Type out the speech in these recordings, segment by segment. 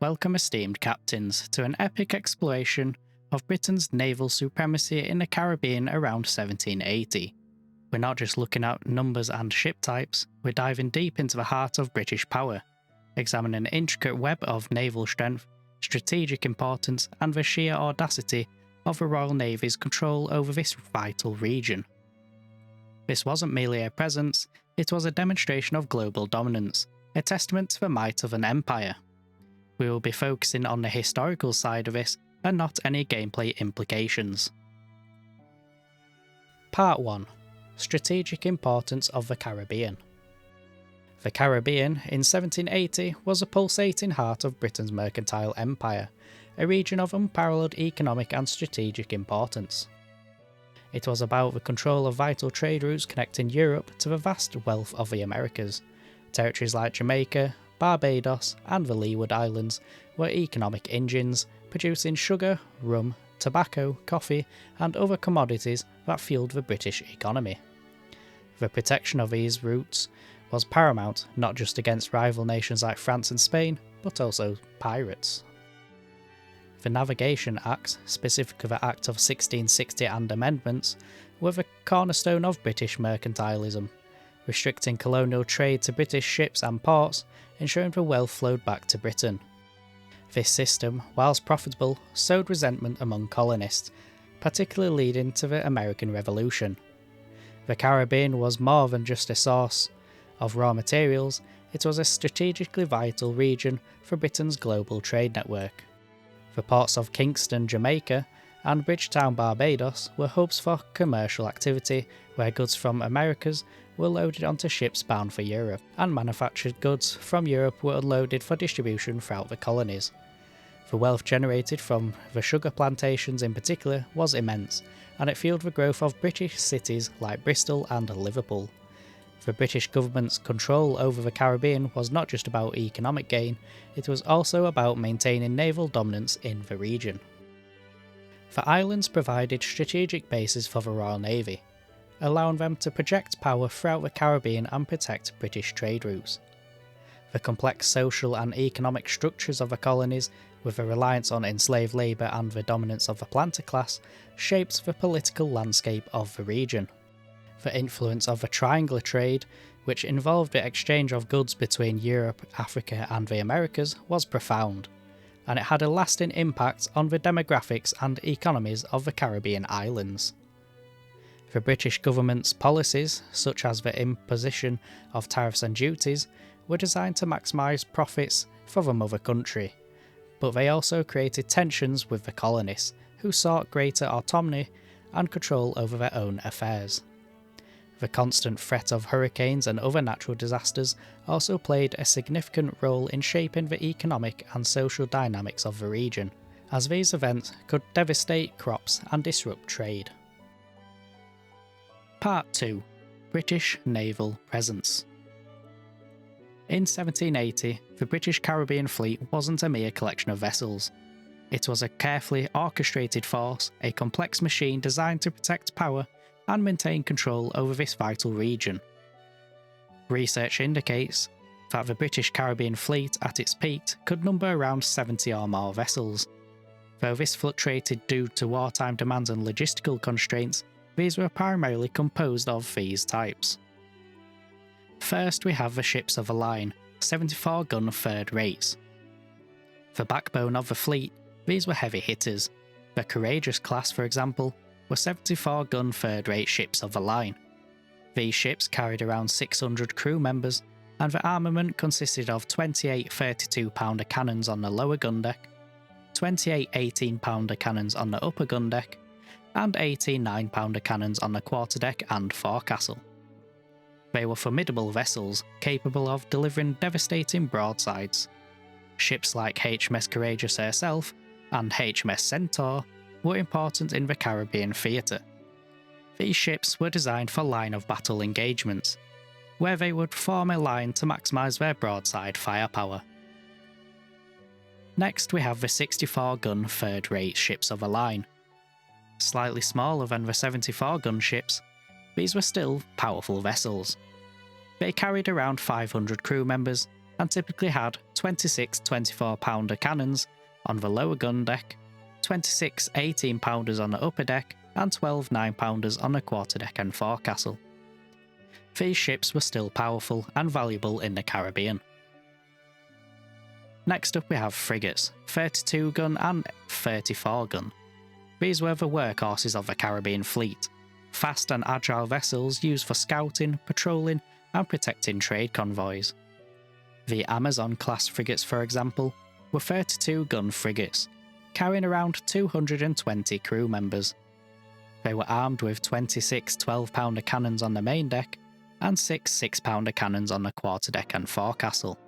Welcome, esteemed captains, to an epic exploration of Britain's naval supremacy in the Caribbean around 1780. We're not just looking at numbers and ship types, we're diving deep into the heart of British power, examining an intricate web of naval strength, strategic importance, and the sheer audacity of the Royal Navy's control over this vital region. This wasn't merely a presence, it was a demonstration of global dominance, a testament to the might of an empire. We will be focusing on the historical side of this and not any gameplay implications. Part 1. Strategic Importance of the Caribbean. The Caribbean in 1780 was a pulsating heart of Britain's mercantile empire, a region of unparalleled economic and strategic importance. It was about the control of vital trade routes connecting Europe to the vast wealth of the Americas. Territories like Jamaica, Barbados, and the Leeward Islands were economic engines, producing sugar, rum, tobacco, coffee, and other commodities that fueled the British economy. The protection of these routes was paramount not just against rival nations like France and Spain, but also pirates. The Navigation Acts, specifically the Act of 1660 and amendments, were the cornerstone of British mercantilism, restricting colonial trade to British ships and ports, ensuring the wealth flowed back to Britain. This system, whilst profitable, sowed resentment among colonists, particularly leading to the American Revolution. The Caribbean was more than just a source of raw materials, it was a strategically vital region for Britain's global trade network. The ports of Kingston, Jamaica, and Bridgetown, Barbados were hubs for commercial activity where goods from Americas were loaded onto ships bound for Europe, and manufactured goods from Europe were unloaded for distribution throughout the colonies. The wealth generated from the sugar plantations in particular was immense, and it fueled the growth of British cities like Bristol and Liverpool. The British government's control over the Caribbean was not just about economic gain, it was also about maintaining naval dominance in the region. The islands provided strategic bases for the Royal Navy, allowing them to project power throughout the Caribbean and protect British trade routes. The complex social and economic structures of the colonies, with a reliance on enslaved labour and the dominance of the planter class, shaped the political landscape of the region. The influence of the triangular trade, which involved the exchange of goods between Europe, Africa and the Americas, was profound, and it had a lasting impact on the demographics and economies of the Caribbean islands. The British government's policies, such as the imposition of tariffs and duties, were designed to maximise profits for the mother country, but they also created tensions with the colonists, who sought greater autonomy and control over their own affairs. The constant threat of hurricanes and other natural disasters also played a significant role in shaping the economic and social dynamics of the region, as these events could devastate crops and disrupt trade. Part 2. British Naval Presence. In 1780, the British Caribbean Fleet wasn't a mere collection of vessels. It was a carefully orchestrated force, a complex machine designed to protect power and maintain control over this vital region. Research indicates that the British Caribbean Fleet at its peak could number around 70 or more vessels. Though this fluctuated due to wartime demands and logistical constraints, these were primarily composed of these types. First, we have the ships of the line, 74-gun third rates. The backbone of the fleet, these were heavy hitters. The Courageous class, for example, were 74-gun third-rate ships of the line. These ships carried around 600 crew members, and the armament consisted of 28 32-pounder cannons on the lower gun deck, 28 18-pounder cannons on the upper gun deck, and 18 9-pounder cannons on the quarterdeck and forecastle. They were formidable vessels, capable of delivering devastating broadsides. Ships like HMS Courageous herself and HMS Centaur were important in the Caribbean theatre. These ships were designed for line-of-battle engagements, where they would form a line to maximise their broadside firepower. Next we have the 64-gun third-rate ships of the line. Slightly smaller than the 74-gun ships, these were still powerful vessels. They carried around 500 crew members and typically had 26 24-pounder cannons on the lower gun deck, 26 18-pounders on the upper deck, and 12 9-pounders on the quarterdeck and forecastle. These ships were still powerful and valuable in the Caribbean. Next up we have frigates, 32-gun and 34-gun. These were the workhorses of the Caribbean fleet, fast and agile vessels used for scouting, patrolling, and protecting trade convoys. The Amazon-class frigates, for example, were 32-gun frigates, carrying around 220 crew members. They were armed with 26 12-pounder cannons on the main deck and 6 6-pounder cannons on the quarterdeck and forecastle.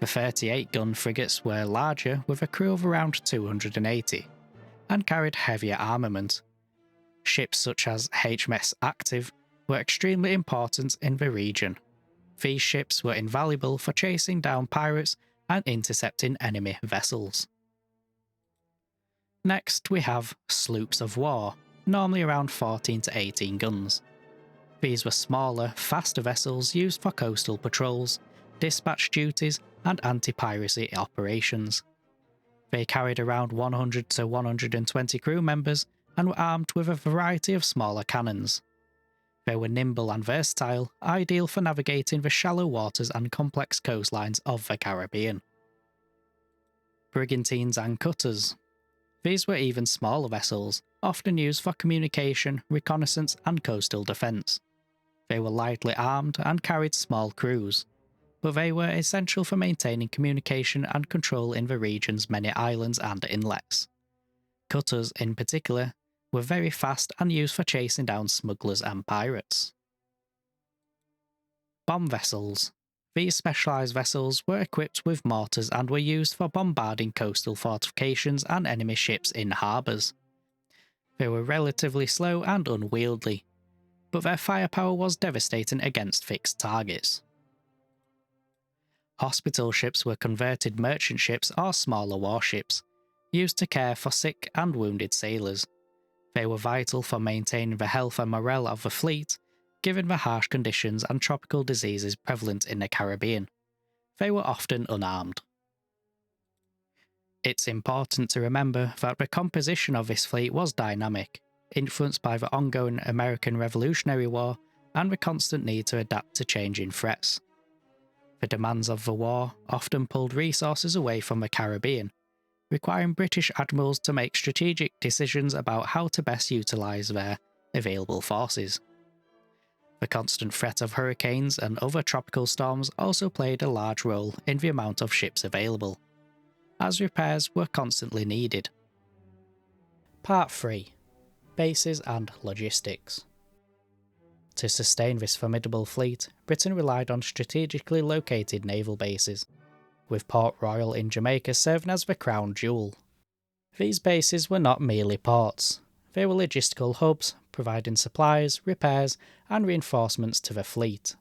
The 38-gun frigates were larger, with a crew of around 280, and carried heavier armament. Ships such as HMS Active were extremely important in the region. These ships were invaluable for chasing down pirates and intercepting enemy vessels. Next we have sloops of war, normally around 14 to 18 guns. These were smaller, faster vessels used for coastal patrols, dispatch duties, and anti-piracy operations. They carried around 100 to 120 crew members and were armed with a variety of smaller cannons. They were nimble and versatile, ideal for navigating the shallow waters and complex coastlines of the Caribbean. Brigantines and cutters. These were even smaller vessels, often used for communication, reconnaissance, and coastal defence. They were lightly armed and carried small crews, but they were essential for maintaining communication and control in the region's many islands and inlets. Cutters, in particular, were very fast and used for chasing down smugglers and pirates. Bomb vessels. These specialised vessels were equipped with mortars and were used for bombarding coastal fortifications and enemy ships in harbours. They were relatively slow and unwieldy, but their firepower was devastating against fixed targets. Hospital ships were converted merchant ships or smaller warships, used to care for sick and wounded sailors. They were vital for maintaining the health and morale of the fleet, given the harsh conditions and tropical diseases prevalent in the Caribbean. They were often unarmed. It's important to remember that the composition of this fleet was dynamic, influenced by the ongoing American Revolutionary War and the constant need to adapt to changing threats. The demands of the war often pulled resources away from the Caribbean, requiring British admirals to make strategic decisions about how to best utilise their available forces. The constant threat of hurricanes and other tropical storms also played a large role in the amount of ships available, as repairs were constantly needed. Part 3. Bases and Logistics. To sustain this formidable fleet, Britain relied on strategically located naval bases, with Port Royal in Jamaica serving as the crown jewel. These bases were not merely ports, they were logistical hubs, providing supplies, repairs, and reinforcements to the fleet.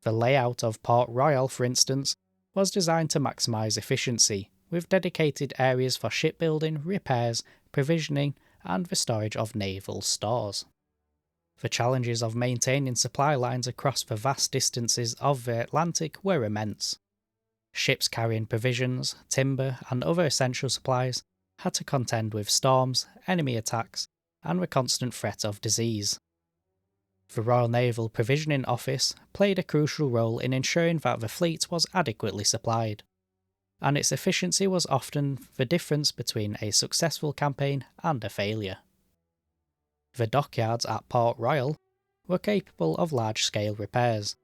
The layout of Port Royal, for instance, was designed to maximise efficiency, with dedicated areas for shipbuilding, repairs, provisioning, and the storage of naval stores. The challenges of maintaining supply lines across the vast distances of the Atlantic were immense. Ships carrying provisions, timber, and other essential supplies had to contend with storms, enemy attacks, and the constant threat of disease. The Royal Naval Provisioning Office played a crucial role in ensuring that the fleet was adequately supplied, and its efficiency was often the difference between a successful campaign and a failure. The dockyards at Port Royal were capable of large-scale repairs,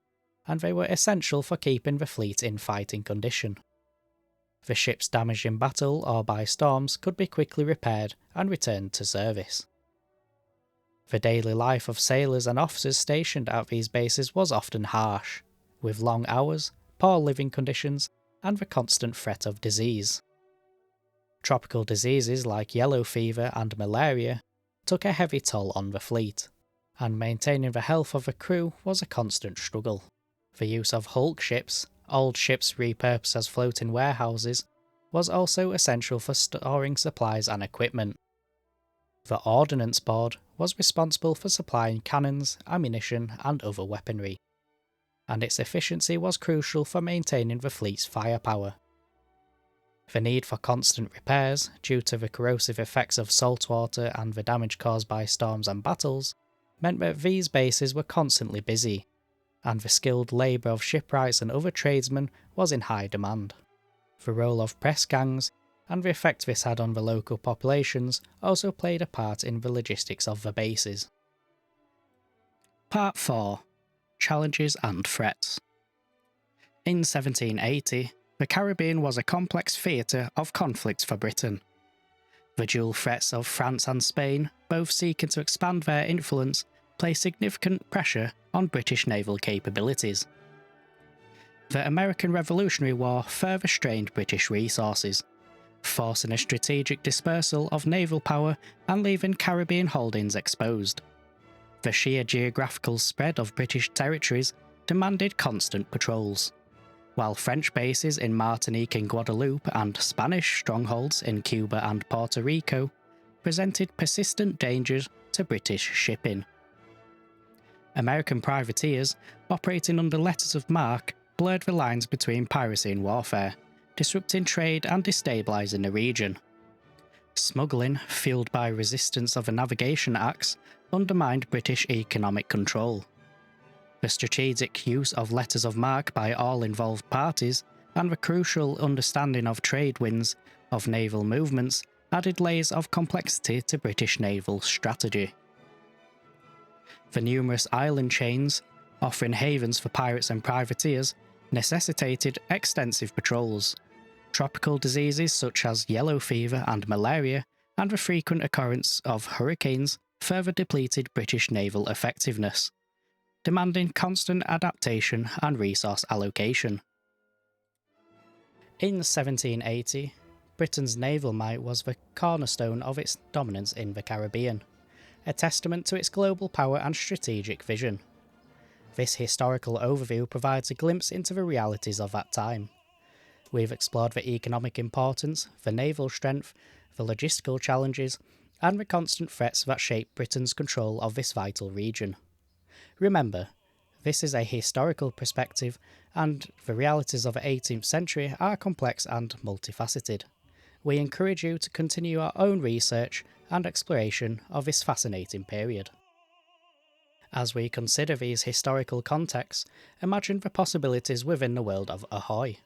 and they were essential for keeping the fleet in fighting condition. The ships damaged in battle or by storms could be quickly repaired and returned to service. The daily life of sailors and officers stationed at these bases was often harsh, with long hours, poor living conditions, and the constant threat of disease. Tropical diseases like yellow fever and malaria took a heavy toll on the fleet, and maintaining the health of the crew was a constant struggle. The use of hulk ships, old ships repurposed as floating warehouses, was also essential for storing supplies and equipment. The Ordnance Board was responsible for supplying cannons, ammunition, and other weaponry. and its efficiency was crucial for maintaining the fleet's firepower. The need for constant repairs, due to the corrosive effects of saltwater and the damage caused by storms and battles, meant that these bases were constantly busy, and the skilled labour of shipwrights and other tradesmen was in high demand. The role of press gangs, and the effect this had on the local populations, also played a part in the logistics of the bases. Part 4. Challenges and Threats. In 1780, the Caribbean was a complex theatre of conflict for Britain. The dual threats of France and Spain, both seeking to expand their influence, placed significant pressure on British naval capabilities. The American Revolutionary War further strained British resources, forcing a strategic dispersal of naval power and leaving Caribbean holdings exposed. The sheer geographical spread of British territories demanded constant patrols, while French bases in Martinique and Guadeloupe and Spanish strongholds in Cuba and Puerto Rico presented persistent dangers to British shipping. American privateers, operating under letters of marque, blurred the lines between piracy and warfare, disrupting trade and destabilising the region. Smuggling, fueled by resistance of the Navigation Acts, undermined British economic control. The strategic use of letters of marque by all involved parties, and the crucial understanding of trade winds of naval movements, added layers of complexity to British naval strategy. The numerous island chains, offering havens for pirates and privateers, necessitated extensive patrols. Tropical diseases such as yellow fever and malaria, and the frequent occurrence of hurricanes, further depleted British naval effectiveness, demanding constant adaptation and resource allocation. In 1780, Britain's naval might was the cornerstone of its dominance in the Caribbean, a testament to its global power and strategic vision. This historical overview provides a glimpse into the realities of that time. We've explored the economic importance, the naval strength, the logistical challenges, and the constant threats that shape Britain's control of this vital region. Remember, this is a historical perspective, and the realities of the 18th century are complex and multifaceted. We encourage you to continue our own research and exploration of this fascinating period. As we consider these historical contexts, imagine the possibilities within the world of Ahoy.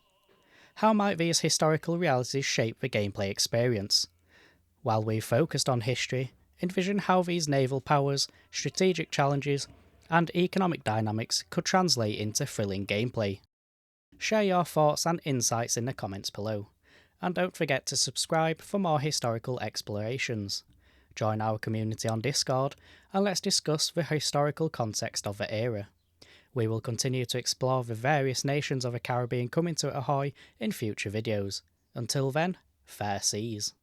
How might these historical realities shape the gameplay experience? While we've focused on history, envision how these naval powers, strategic challenges, and economic dynamics could translate into thrilling gameplay. Share your thoughts and insights in the comments below, and don't forget to subscribe for more historical explorations. Join our community on Discord, and let's discuss the historical context of the era. We will continue to explore the various nations of the Caribbean coming to Ahoy in future videos. Until then, fair seas.